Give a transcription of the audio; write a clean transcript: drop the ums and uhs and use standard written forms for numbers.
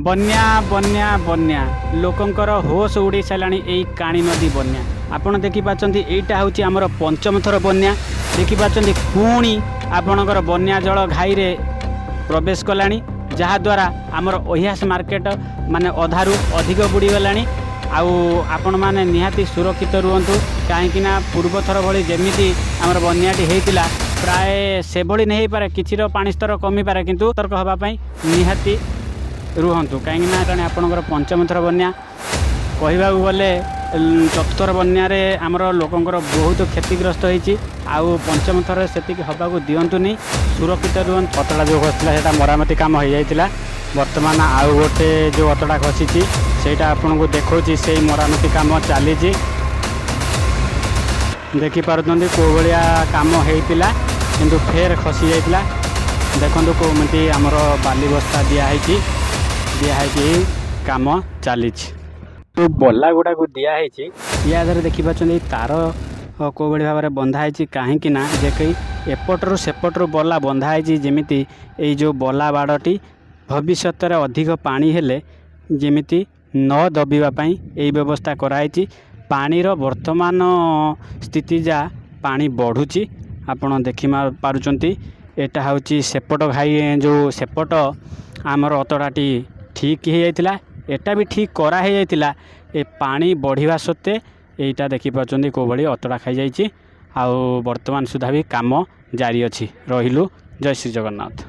बन्या बन्या बन्या लोकंकर होश उड़ी साराणी यही काणी नदी बन्या आपण देखिपार यहीटा हूँ आमर पंचम थर बन्या देखिपार पुणी आपणकर बन्या जल घाई रे प्रवेश कलानी जहाद्वारा आमर ओहियास मार्केट माने अधारू अधिक बुड़ीगला आपण मैंने निहाती सुरक्षित रुहतु कहीं पूर्व थर भली जमीती आमर बन्याटी होता प्राय से भली नहीं पारे किछिर पानी स्तर कमी पारे किंतु सतर्क होगापाई निहाती रुहतु कहीं आपणकर पंचम थर बन्या कहवा गले चतुर्थ बन्यारे आमर लोकंकर बहुत क्षतिग्रस्त होती आउ पंचम थर से हवा दिंतुनि सुरक्षित रुहन अतड़ा जो खसला से मरामती काम हो जाता बर्तमान आउ गोटे जो अतड़ा खसी सेटा आपन को देखा से मरामती काम चली देखिपार कौ भाया काम होता किंतु फेर खसी जाता देखो कौमती आमर बाली बस्ता दिखाई काम चली तो बल्ला गुड़ा को दिखाई या देखिए तार कौ भाव में बंधाई कहीं जे कहीं एपटू सेपटू बल्ला बंधाई जमीती ये जो बल्ला बाड़टी भविष्य अधिक पानी हेले जमीती न दबिवाई यही व्यवस्था कराई पानीर वर्तमान स्थिति जा पानी बढ़ुची आपण देखि पारुचंती एटा हूँ सेपट घाई जो सेपट आमर अतड़ाटी ठीक हो जाता एटा भी ठीक करा हो जाता ए पानी बढ़िया सत्वे यहीटा देखिपार कौ भाई अतड़ा खाई जाइए आउ वर्तमान सुधा भी काम जारी अच्छी रहिलु। जय श्री जगन्नाथ।